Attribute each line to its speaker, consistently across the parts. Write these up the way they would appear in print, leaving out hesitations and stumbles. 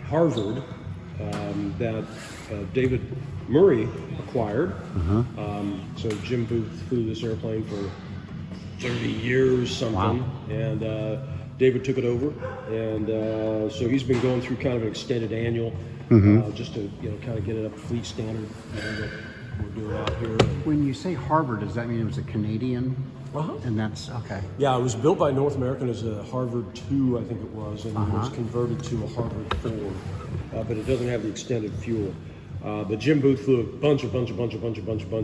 Speaker 1: Harvard that David Murray acquired. So Jim Booth flew this airplane for 30 years, something.
Speaker 2: Wow.
Speaker 1: And David took it over. And so he's been going through kind of an extended annual just to, kind of get it up to fleet standard that we're doing out here.
Speaker 2: When you say Harvard, does that mean it was a Canadian?
Speaker 1: Uh-huh.
Speaker 2: And that's okay.
Speaker 1: Yeah, it was built by North American as a Harvard 2, I think it was, and it was converted to a Harvard 4, but it doesn't have the extended fuel. But Jim Booth flew a bunch of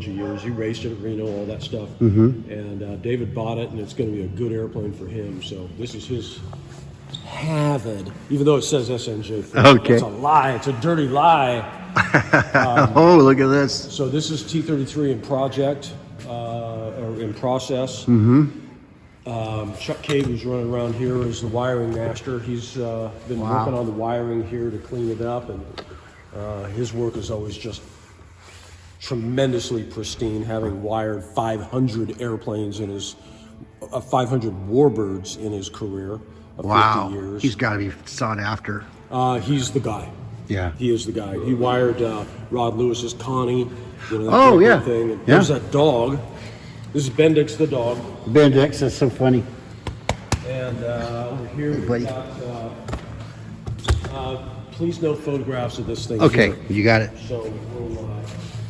Speaker 1: years. He raced it at Reno, all that stuff. And David bought it, and it's going to be a good airplane for him. So this is his Havid, even though it says SNJ.
Speaker 2: Okay.
Speaker 1: It's a lie. It's a dirty lie.
Speaker 2: Oh, look at this.
Speaker 1: So this is T-33 in project, or in process. Chuck Cade, who's running around here, is the wiring master. He's been working on the wiring here to clean it up, and his work is always just tremendously pristine, having wired 500 airplanes in his 500 Warbirds in his career of 50 years.
Speaker 2: He's got to be sought after.
Speaker 1: He's the guy.
Speaker 2: Yeah.
Speaker 1: He is the guy. He wired Rod Lewis's Connie.
Speaker 2: Yeah.
Speaker 1: Thing. And there's that dog. This is Bendix the dog.
Speaker 2: Bendix, that's so funny.
Speaker 1: And over here we've got, please no photographs of this thing.
Speaker 2: Okay,
Speaker 1: here.
Speaker 2: you got it.
Speaker 1: So we'll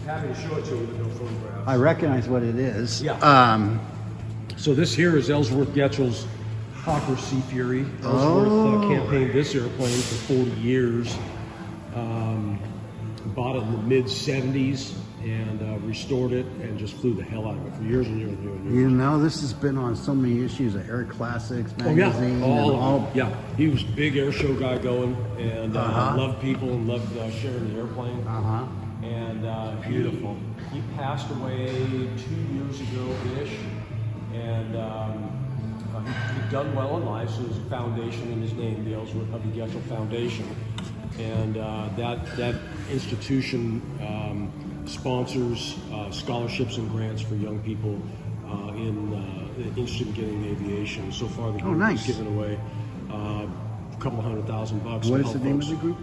Speaker 1: happy to show it to you with no photographs.
Speaker 2: I recognize what it is.
Speaker 1: Yeah. So this here is Ellsworth Getchell's Hawker Sea Fury. Ellsworth campaigned this airplane for 40 years. Bought it in the mid-70s and restored it and just flew the hell out of it for years and years and years. And years.
Speaker 2: You know, this has been on so many issues of Air Classics magazine.
Speaker 1: Yeah, he was a big air show guy going, and loved people and loved sharing the airplane. And beautiful. He passed away 2 years ago-ish, and he'd done well in life, so there's a foundation in his name, the Ellsworth Hubby Getchell Foundation. And that institution sponsors scholarships and grants for young people interested in getting aviation. So far, the group has given away a couple $100,000.
Speaker 2: What is the name of the group?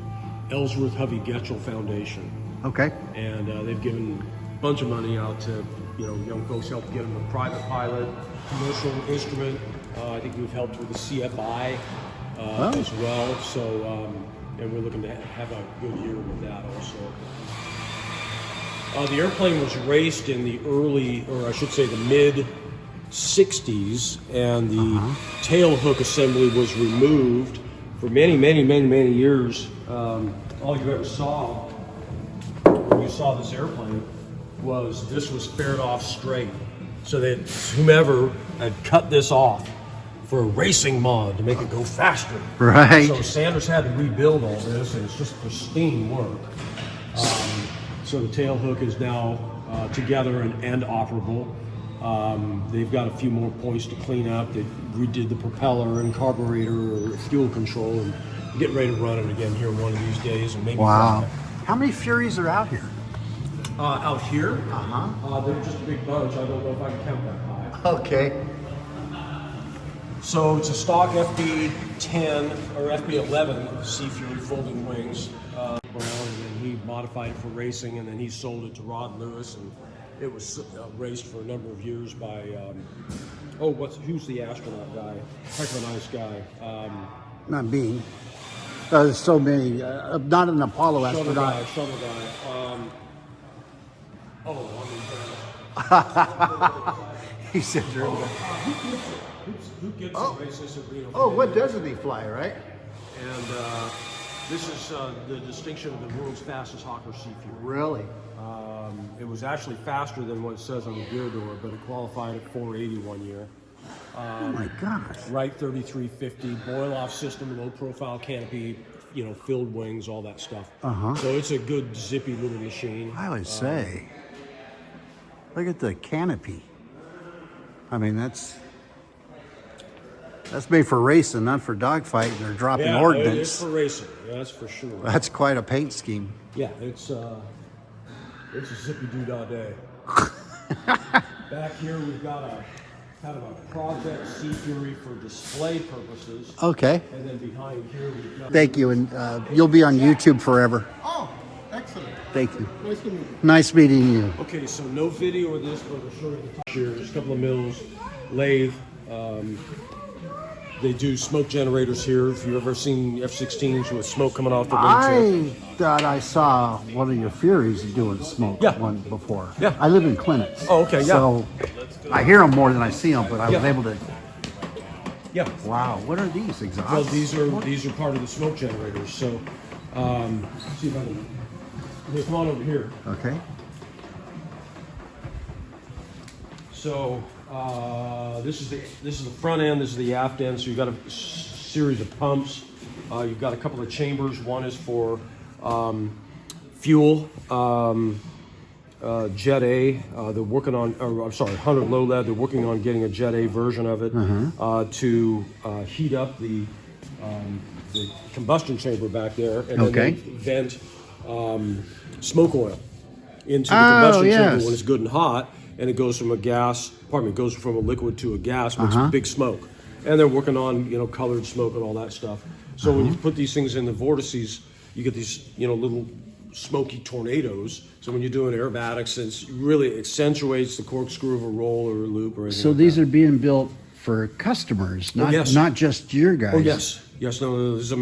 Speaker 1: Ellsworth Hubby Getchell Foundation.
Speaker 2: Okay.
Speaker 1: And they've given a bunch of money out to young folks, helped get them a private pilot, commercial instrument. I think we've helped with the CFI as well. So. And we're looking to have a good year with that also. The airplane was raced in the early, or I should say the mid-'60s, and the tail hook assembly was removed for many years. All you ever saw when you saw this airplane was this was fared off straight. So that whomever had cut this off for a racing mod to make it go faster.
Speaker 2: Right.
Speaker 1: So Sanders had to rebuild all this, and it's just pristine work. So the tail hook is now together and operable. They've got a few more points to clean up. They redid the propeller and carburetor or fuel control, and getting ready to run it again here one of these days. And maybe
Speaker 2: wow. How many Furies are out here?
Speaker 1: Out here? They're just a big bunch. I don't know if I can count that high.
Speaker 2: Okay.
Speaker 1: So it's a stock FB-10 or FB-11 Sea Fury folding wings. And then he modified it for racing, and then he sold it to Rod Lewis, and it was raced for a number of years by who's the astronaut guy? Heck of a nice guy.
Speaker 2: Not Bean. There's so many. Not an Apollo astronaut.
Speaker 1: Shuttle guy.
Speaker 2: He said
Speaker 1: Who gets to race this at Reno?
Speaker 2: What doesn't he fly, right?
Speaker 1: And this is the distinction of the world's fastest Hawker Sea Fury.
Speaker 2: Really?
Speaker 1: It was actually faster than what it says on the gear door, but it qualified at 480 one year.
Speaker 2: Oh my gosh.
Speaker 1: Right 3350, boil-off system, low-profile canopy, filled wings, all that stuff. So it's a good zippy little machine.
Speaker 2: I would say. Look at the canopy. I mean, that's made for racing, not for dogfighting or dropping ordnance.
Speaker 1: It's for racing. Yeah, that's for sure.
Speaker 2: That's quite a paint scheme.
Speaker 1: Yeah, it's a zippy doo dah day. Back here we've got a kind of a Project Sea Fury for display purposes.
Speaker 2: Okay.
Speaker 1: And then behind here we've got...
Speaker 2: Thank you, and you'll be on YouTube forever.
Speaker 3: Oh, excellent.
Speaker 2: Thank you.
Speaker 3: Nice to meet you.
Speaker 2: Nice meeting you.
Speaker 1: Okay, so no video of this, but we'll show you the here. There's a couple of mills, lathe. They do smoke generators here. If you've ever seen F-16s with smoke coming off the wingtip.
Speaker 2: I thought I saw one of your Furies doing smoke one before.
Speaker 1: Yeah.
Speaker 2: I live in Clements.
Speaker 1: Oh, okay, yeah.
Speaker 2: So I hear them more than I see them, but I was
Speaker 1: Yeah.
Speaker 2: able to.
Speaker 1: Yeah.
Speaker 2: Wow, what are these exhausts?
Speaker 1: Well, these are part of the smoke generators. So, see if I can. Okay, come on over here.
Speaker 2: Okay.
Speaker 1: So this is the front end. This is the aft end. So you've got a series of pumps. You've got a couple of chambers. One is for fuel. Jet A. They're working on. I'm sorry, 100 low lead. They're working on getting a Jet A version of it to heat up the combustion chamber back there, and then they vent smoke oil into the combustion chamber when it's good and hot, and it goes from a gas. Pardon me, it goes from a liquid to a gas, makes big smoke. And they're working on colored smoke and all that stuff. So when you put these things in the vortices, you get these little smoky tornadoes. So when you're doing aerobatics, it really accentuates the corkscrew of a roll or a loop or anything.
Speaker 2: So
Speaker 1: like
Speaker 2: these
Speaker 1: that.
Speaker 2: are being built for customers, not not just your guys.
Speaker 1: Oh yes, no. This is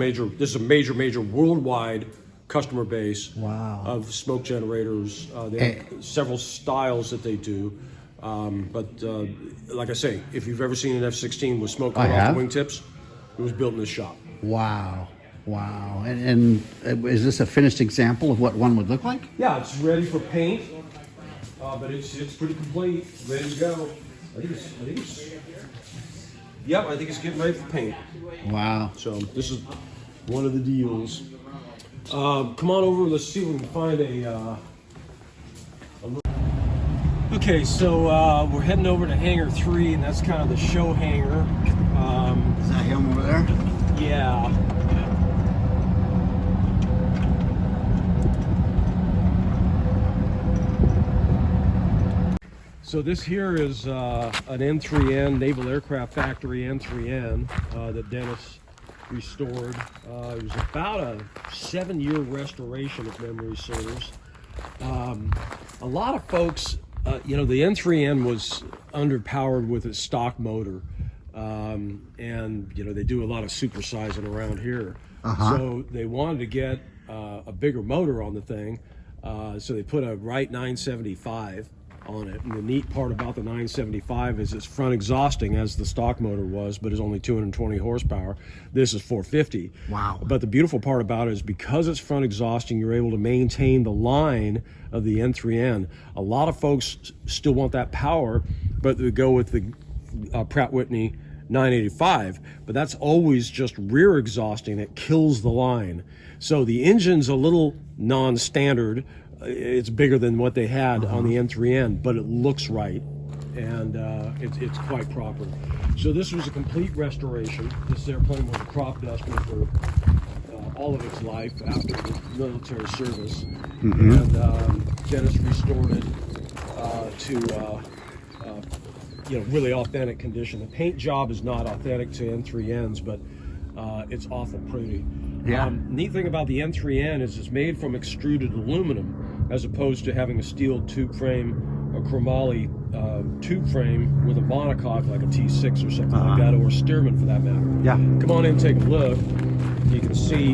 Speaker 1: a major worldwide customer base.
Speaker 2: Wow.
Speaker 1: Of smoke generators. They have several styles that they do. But like I say, if you've ever seen an F-16 with smoke coming off the wingtips, it was built in this shop.
Speaker 2: Wow. Wow. And is this a finished example of what one would look like?
Speaker 1: Yeah, it's ready for paint, but it's pretty complete, ready to go. I think it's getting ready for paint.
Speaker 2: Wow.
Speaker 1: So this is one of the deals. Come on over. Let's see if we can find a little... Okay, so we're heading over to Hangar 3, and that's kind of the show hangar.
Speaker 2: Is that him over there?
Speaker 1: Yeah. So this here is an N3N, Naval Aircraft Factory N3N that Dennis restored. It was about a 7-year restoration, if memory serves. A lot of folks, the N3N was underpowered with its stock motor. And they do a lot of supersizing around here. So they wanted to get a bigger motor on the thing. So they put a Wright 975 on it. And the neat part about the 975 is it's front exhausting as the stock motor was, but it's only 220 horsepower. This is 450.
Speaker 2: Wow.
Speaker 1: But the beautiful part about it is because it's front exhausting, you're able to maintain the line of the N3N. A lot of folks still want that power, but they go with the Pratt Whitney 985, but that's always just rear exhausting. It kills the line. So the engine's a little non-standard. It's bigger than what they had on the N3N, but it looks right, and it's quite proper. So this was a complete restoration. This airplane was a crop duster for all of its life after the military service, and Dennis restored it to really authentic condition. The paint job is not authentic to N3Ns, but it's awful pretty.
Speaker 2: Yeah.
Speaker 1: Neat thing about the N3N is it's made from extruded aluminum as opposed to having a steel tube frame, a chromoly tube frame with a monocoque like a T6 or something like that, or a Stearman for that matter.
Speaker 2: Yeah.
Speaker 1: Come on in and take a look. You can see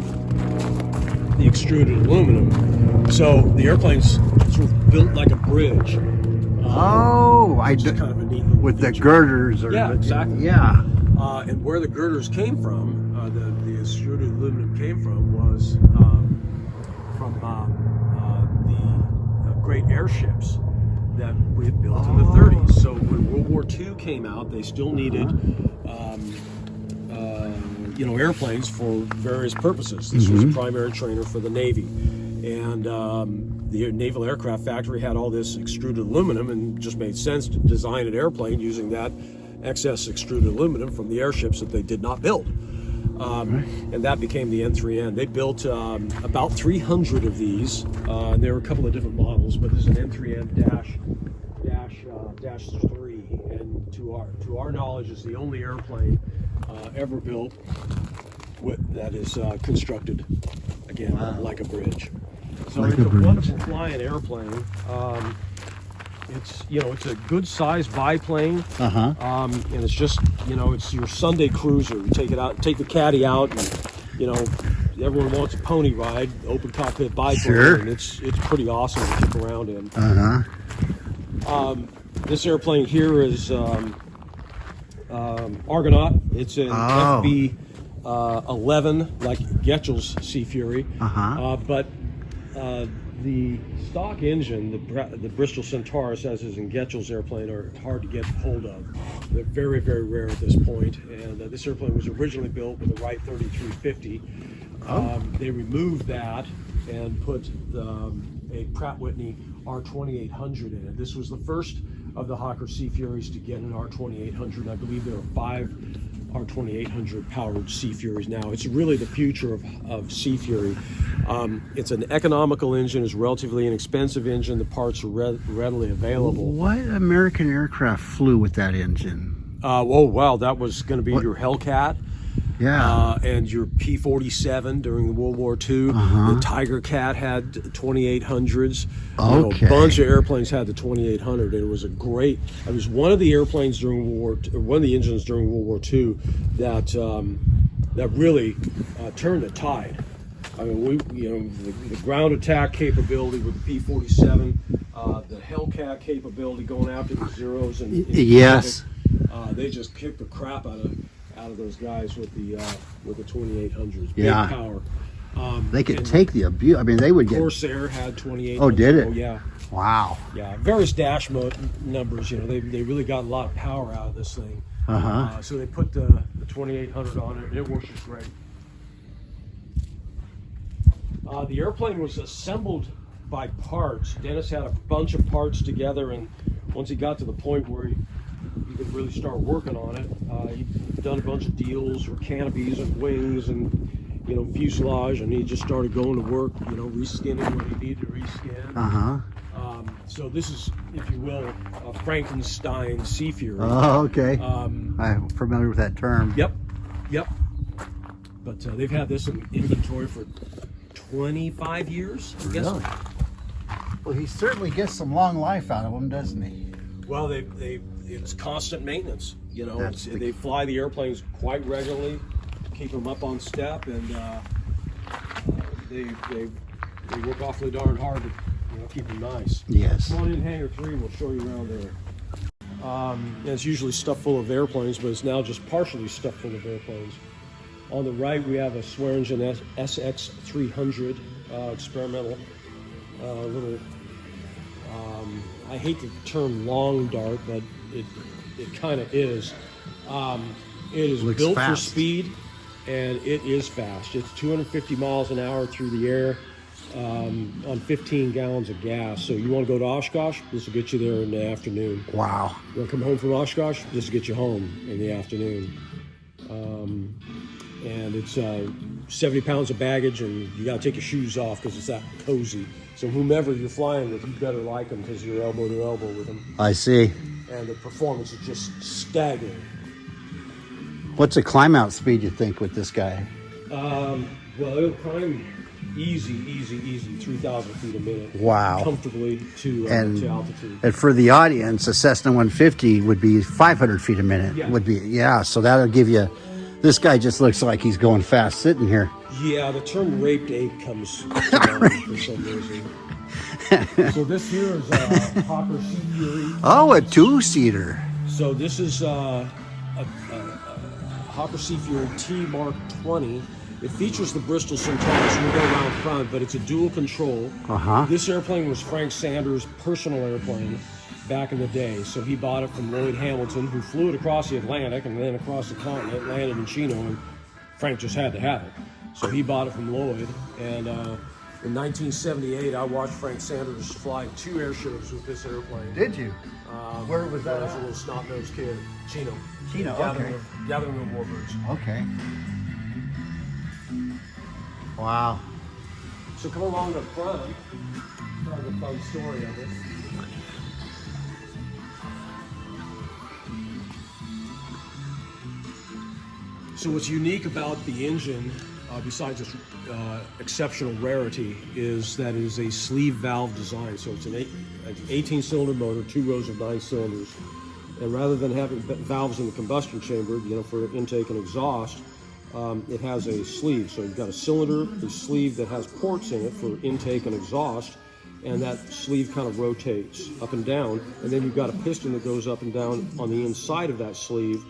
Speaker 1: the extruded aluminum. So the airplane's sort of built like a bridge.
Speaker 2: I do.
Speaker 1: Kind of a neat
Speaker 2: With the girders.
Speaker 1: exactly.
Speaker 2: Yeah.
Speaker 1: And where the girders came from, the extruded aluminum came from, was from the great airships that we had built in the 30s. So when World War II came out, they still needed airplanes for various purposes. This was a primary trainer for the Navy. And the Naval Aircraft Factory had all this extruded aluminum, and just made sense to design an airplane using that excess extruded aluminum from the airships that they did not build. And that became the N3N. They built about 300 of these, and there were a couple of different models, but this is an N3N dash 3, and to our knowledge is the only airplane ever built that is constructed again like a bridge. So
Speaker 2: like
Speaker 1: it's a
Speaker 2: bridge.
Speaker 1: wonderful flying airplane. It's it's a good sized biplane, and it's just it's your Sunday cruiser. You take it out, take the caddy out, and everyone wants a pony ride, open cockpit biplane,
Speaker 2: Sure.
Speaker 1: and it's pretty awesome to kick around in. This airplane here is Argonaut. It's an FB 11, like Getchell's Sea Fury, but the stock engine, the Bristol Centaurus, as is in Getchell's airplane, are hard to get hold of. They're very, very rare at this point, and this airplane was originally built with a Wright 3350. They removed that and put a Pratt Whitney R2800 in it. This was the first of the Hawker Sea Furies to get an R2800. I believe there are 5 R2800 powered Sea Furies now. It's really the future of Sea Fury. It's an economical engine, it's a relatively inexpensive engine, the parts are readily available.
Speaker 2: What American aircraft flew with that engine?
Speaker 1: Oh wow, that was going to be your Hellcat.
Speaker 2: Yeah.
Speaker 1: And your P-47 during World War II. The Tiger Cat had 2800s.
Speaker 2: Okay.
Speaker 1: A bunch of airplanes had the 2800. It was it was one of the airplanes during one of the engines during World War II that really turned the tide. I mean, the ground attack capability with the P-47, the Hellcat capability going after the Zeros and
Speaker 2: yes.
Speaker 1: they just kicked the crap out of those guys with the 2800s. Big
Speaker 2: Yeah.
Speaker 1: power.
Speaker 2: They could take the abuse. I mean, they would get.
Speaker 1: Corsair had 28.
Speaker 2: Oh, did it?
Speaker 1: Oh, yeah.
Speaker 2: Wow.
Speaker 1: Yeah. Various dash numbers. They really got a lot of power out of this thing. So they put the 2800 on it. It works just great. The airplane was assembled by parts. Dennis had a bunch of parts together, and once he got to the point where he could really start working on it, he'd done a bunch of deals for canopies and wings and fuselage, and he just started going to work, reskinning what he needed to reskin. So this is, if you will, a Frankenstein Sea Fury.
Speaker 2: Oh, okay. I'm familiar with that term.
Speaker 1: Yep. But they've had this in inventory for 25 years, I guess.
Speaker 2: Really? Well, he certainly gets some long life out of them, doesn't he?
Speaker 1: Well, it's constant maintenance.
Speaker 2: That's
Speaker 1: They fly the airplanes quite regularly, keep them up on step, and they work awfully darn hard to keep them nice.
Speaker 2: Yes.
Speaker 1: Come on in hangar 3, we'll show you around there. And it's usually stuffed full of airplanes, but it's now just partially stuffed full of airplanes. On the right, we have a Swearingen SX300 experimental little. I hate the term long dart, but it kind of is. It is
Speaker 2: Looks
Speaker 1: built
Speaker 2: fast.
Speaker 1: for speed, and it is fast. It's 250 miles an hour through the air on 15 gallons of gas. So you want to go to Oshkosh? This will get you there in the afternoon.
Speaker 2: Wow.
Speaker 1: You want to come home from Oshkosh? This will get you home in the afternoon. And it's 70 pounds of baggage, and you got to take your shoes off because it's that cozy. So whomever you're flying with, you better like them because you're elbow to elbow with them.
Speaker 2: I see.
Speaker 1: And the performance is just staggering.
Speaker 2: What's the climb out speed you think with this guy?
Speaker 1: Well, it'll climb easy, 3,000 feet a minute.
Speaker 2: Wow.
Speaker 1: Comfortably to altitude.
Speaker 2: And for the audience, a Cessna 150 would be 500 feet a minute.
Speaker 1: Yeah.
Speaker 2: So that'll give you. This guy just looks like he's going fast sitting here.
Speaker 1: Yeah, the term raped ape comes to mind for some reason. So this here is a Hawker Sea Fury.
Speaker 2: Oh, a two-seater.
Speaker 1: So this is a Hawker Sea Fury T Mark 20. It features the Bristol Centaurus window around front, but it's a dual control. This airplane was Frank Sanders' personal airplane back in the day. So he bought it from Lloyd Hamilton, who flew it across the Atlantic and then across the continent, landed in Chino, and Frank just had to have it. So he bought it from Lloyd, and in 1978, I watched Frank Sanders fly 2 air shows with this airplane.
Speaker 2: Did you? Where was that?
Speaker 1: I was a little snot-nosed kid. Chino. Gathering of Warbirds.
Speaker 2: Okay. Wow.
Speaker 1: So come along the front. Tell the fun story of it. So what's unique about the engine, besides its exceptional rarity, is that it is a sleeve valve design. So it's an 18-cylinder motor, 2 rows of 9 cylinders. And rather than having valves in the combustion chamber, for intake and exhaust, it has a sleeve. So you've got a cylinder, a sleeve that has ports in it for intake and exhaust, and that sleeve kind of rotates up and down. And then you've got a piston that goes up and down on the inside of that sleeve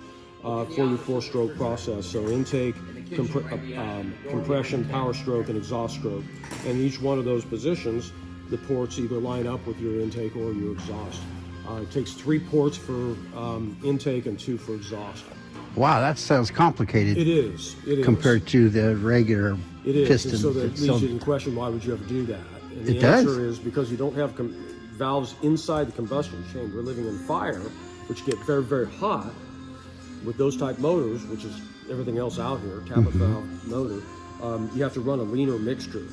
Speaker 1: for your 4-stroke process. So intake, compression, power stroke, and exhaust stroke. And each one of those positions, the ports either line up with your intake or your exhaust. It takes 3 ports for intake and 2 for exhaust.
Speaker 2: Wow, that sounds complicated.
Speaker 1: It is.
Speaker 2: Compared to the regular piston.
Speaker 1: And so that leads you to the question, why would you ever do that? And the
Speaker 2: It does.
Speaker 1: answer is because you don't have valves inside the combustion chamber. Living in fire, which get very, very hot with those type motors, which is everything else out here, tappet valve motor, you have to run a leaner mixture.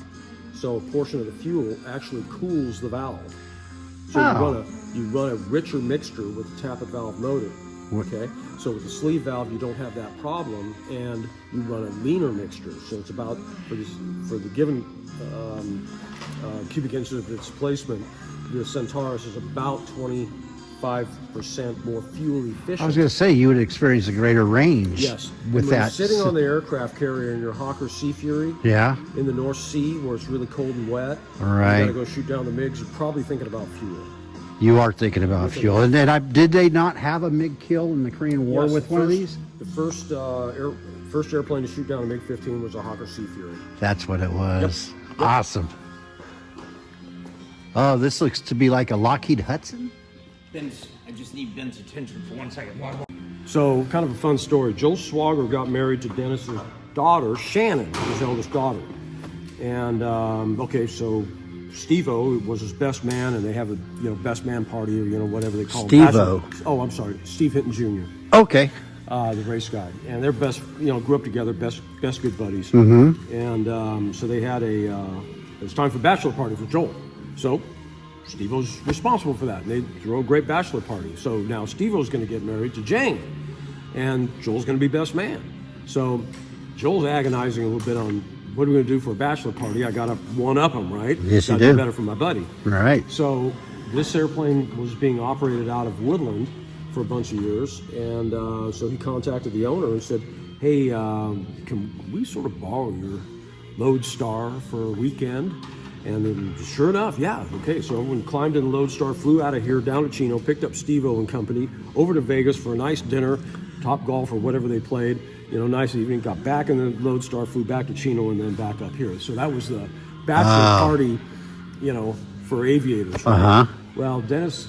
Speaker 1: So a portion of the fuel actually cools the valve. So you run a richer mixture with a tappet valve motor. Okay, so with the sleeve valve, you don't have that problem, and you run a leaner mixture. So it's about, for the given cubic inches of displacement, the Centaurus is about 25% more fuel efficient.
Speaker 2: I was going to say, you would experience a greater range.
Speaker 1: Yes.
Speaker 2: With
Speaker 1: when
Speaker 2: that.
Speaker 1: You're sitting on the aircraft carrier in your Hawker Sea Fury.
Speaker 2: Yeah.
Speaker 1: In the North Sea, where it's really cold and wet.
Speaker 2: All right.
Speaker 1: You got to go shoot down the MiGs. You're probably thinking about fuel.
Speaker 2: You are thinking about fuel. And then did they not have a MiG kill in the Korean War with one of these?
Speaker 1: The first airplane to shoot down a MiG-15 was a Hawker Sea Fury.
Speaker 2: That's what it was.
Speaker 1: Yep.
Speaker 2: Awesome. Oh, this looks to be like a Lockheed Hudson.
Speaker 3: Ben's, I just need Ben's attention for 1 second.
Speaker 1: So, kind of a fun story. Joel Swager got married to Dennis's daughter, Shannon, his eldest daughter. And, so Steve-O was his best man, and they have a best man party, or whatever they call him.
Speaker 2: Steve-O.
Speaker 1: Oh, I'm sorry, Steve Hinton Jr.
Speaker 2: Okay.
Speaker 1: The race guy, and they're best, grew up together, best good buddies. And so they had it was time for bachelor party for Joel. So Steve-O's responsible for that, and they throw a great bachelor party. So now Steve-O's going to get married to Jane, and Joel's going to be best man. So Joel's agonizing a little bit on, what are we going to do for a bachelor party? I got to one-up him, right?
Speaker 2: Yes, you
Speaker 1: Gotta
Speaker 2: do.
Speaker 1: do better for my buddy.
Speaker 2: Right.
Speaker 1: So this airplane was being operated out of Woodland for a bunch of years, and so he contacted the owner and said, hey, can we sort of borrow your Lodestar for a weekend? And then, sure enough, yeah, okay. So everyone climbed in the Lodestar, flew out of here down to Chino, picked up Steve-O and company, over to Vegas for a nice dinner, Top Golf or whatever they played. Nice evening, got back in the Lodestar, flew back to Chino, and then back up here. So that was the bachelor party, for aviators. Right? Well, Dennis,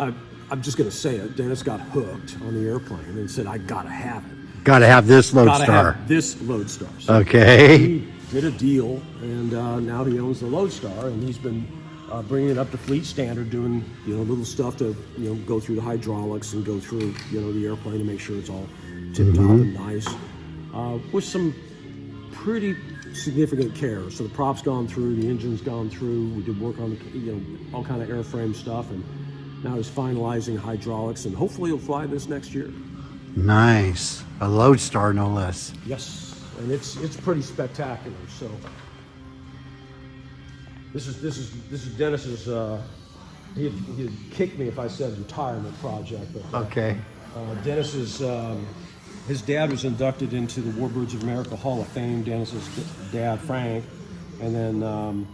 Speaker 1: I'm just going to say it, Dennis got hooked on the airplane and said, I got to have it.
Speaker 2: Got to have this
Speaker 1: Gotta
Speaker 2: Lodestar.
Speaker 1: have this Lodestar. So
Speaker 2: Okay.
Speaker 1: he did a deal, and now he owns the Lodestar, and he's been bringing it up to fleet standard, doing little stuff to go through the hydraulics and go through the airplane to make sure it's all tip top and nice, with some pretty significant care. So the prop's gone through, the engine's gone through. We did work on all kind of airframe stuff, and now he's finalizing hydraulics, and hopefully he'll fly this next year.
Speaker 2: Nice. A Lodestar, no less.
Speaker 1: Yes, and it's pretty spectacular. So this is Dennis's. He'd kick me if I said retirement project, but
Speaker 2: Okay.
Speaker 1: Dennis's. His dad was inducted into the Warbirds of America Hall of Fame. Dennis's dad, Frank, and then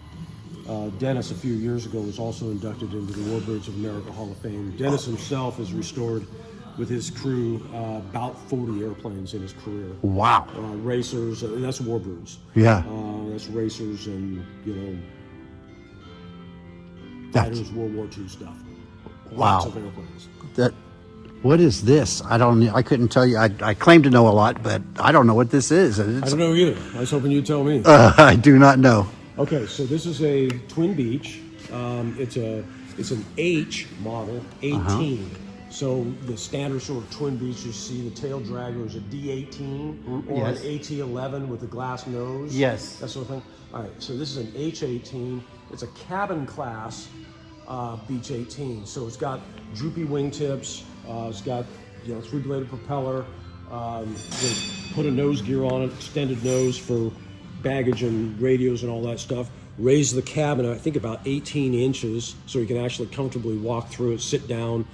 Speaker 1: Dennis a few years ago was also inducted into the Warbirds of America Hall of Fame. Dennis himself has restored, with his crew, about 40 airplanes in his career.
Speaker 2: Wow.
Speaker 1: Racers, and that's Warbirds.
Speaker 2: Yeah.
Speaker 1: That's racers and
Speaker 2: That's
Speaker 1: fighters, World War II stuff.
Speaker 2: Wow.
Speaker 1: Lots of airplanes.
Speaker 2: What is this? I couldn't tell you. I claim to know a lot, but I don't know what this is.
Speaker 1: I don't know either. I was hoping you'd tell me.
Speaker 2: I do not know.
Speaker 1: Okay, so this is a twin beach. It's an H model, 18. So the standard sort of twin beach, you see the tail dragger is a D18 or
Speaker 2: Yes.
Speaker 1: an AT11 with the glass nose.
Speaker 2: Yes.
Speaker 1: That sort of thing. All right, so this is an H18. It's a cabin class Beach 18. So it's got droopy wingtips. It's got 3-bladed propeller. They put a nose gear on it, extended nose for baggage and radios and all that stuff. Raised the cabin, I think, about 18 inches, so you can actually comfortably walk through it, sit down,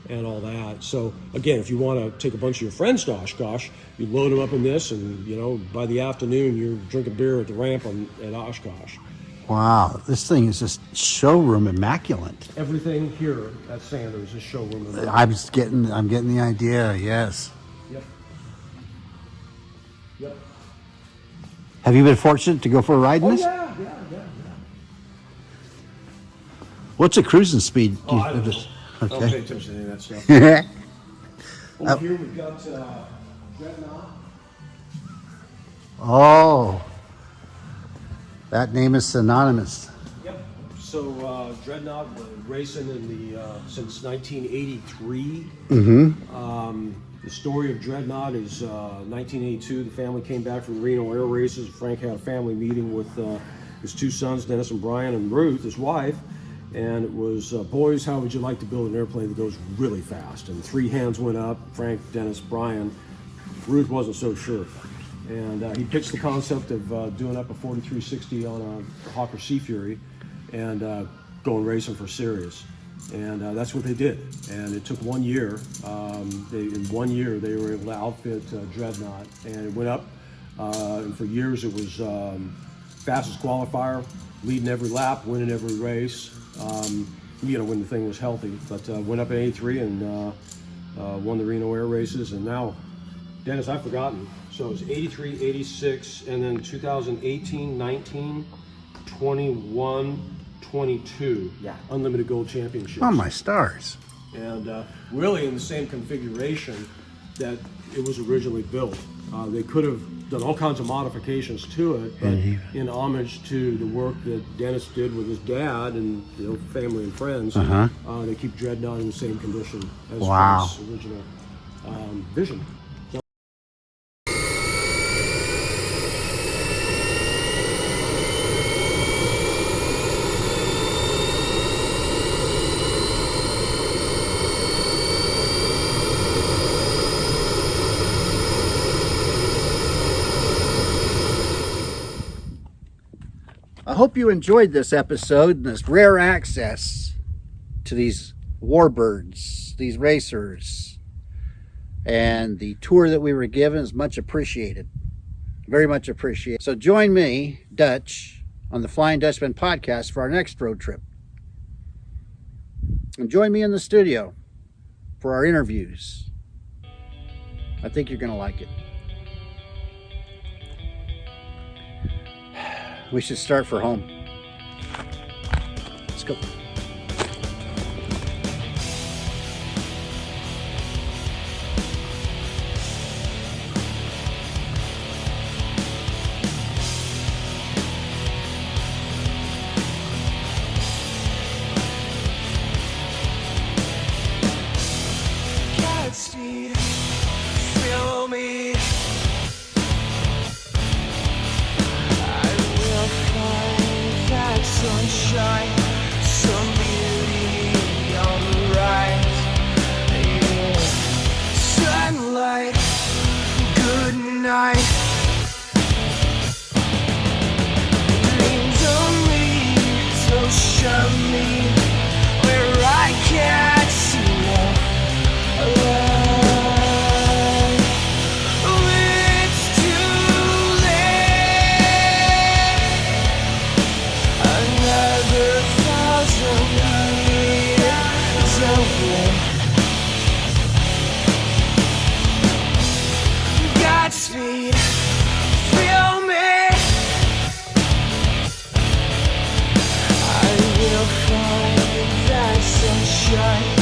Speaker 1: and all that. So again, if you want to take a bunch of your friends to Oshkosh, you load them up in this, and by the afternoon you're drinking beer at the ramp at Oshkosh.
Speaker 2: Wow, this thing is just showroom immaculate.
Speaker 1: Everything here at Sanders is showroom immaculate.
Speaker 2: I'm getting the idea. Yes.
Speaker 1: Yep. Yep.
Speaker 2: Have you been fortunate to go for a ride in
Speaker 1: Oh
Speaker 2: this?
Speaker 1: yeah.
Speaker 2: What's the cruising speed?
Speaker 1: Oh, I don't know. I don't pay
Speaker 2: Okay.
Speaker 1: attention to any of that stuff. Over here we've got Dreadnought.
Speaker 2: Oh, that name is synonymous.
Speaker 1: Yep. So Dreadnought been racing since 1983. The story of Dreadnought is 1982. The family came back from the Reno Air Races. Frank had a family meeting with his two sons, Dennis and Brian, and Ruth, his wife. And it was, boys, how would you like to build an airplane that goes really fast? And three hands went up, Frank, Dennis, Brian. Ruth wasn't so sure. And he pitched the concept of doing up a 4360 on a Hawker Sea Fury and going racing for Sirius. And that's what they did. And it took 1 year. In 1 year, they were able to outfit Dreadnought. And it went up. And for years, it was fastest qualifier, leading every lap, winning every race. When the thing was healthy. But went up in 83 and won the Reno Air Races. And now, Dennis, I've forgotten. So it was 83, 86, and then 2018, 19, 21, 22.
Speaker 3: Yeah.
Speaker 1: Unlimited Gold Championships.
Speaker 2: Oh my stars.
Speaker 1: And really in the same configuration that it was originally built. They could have done all kinds of modifications to it, but in homage to the work that Dennis did with his dad and family and friends, they keep Dreadnought in the same condition as
Speaker 2: Wow.
Speaker 1: his original vision.
Speaker 2: I hope you enjoyed this episode and this rare access to these Warbirds, these racers. And the tour that we were given is much appreciated. Very much appreciated. So join me, Dutch, on the Flying Dutchman podcast for our next road trip. And join me in the studio for our interviews. I think you're going to like it. We should start for home. Let's go.
Speaker 4: Godspeed, fill me. Sunshine, some beauty on the rise. Yeah. Sunlight, good night. Dreams on me, so show me where I can't see no light. It's too late. Another 1,000 years away. Godspeed, feel me. I will find that sunshine.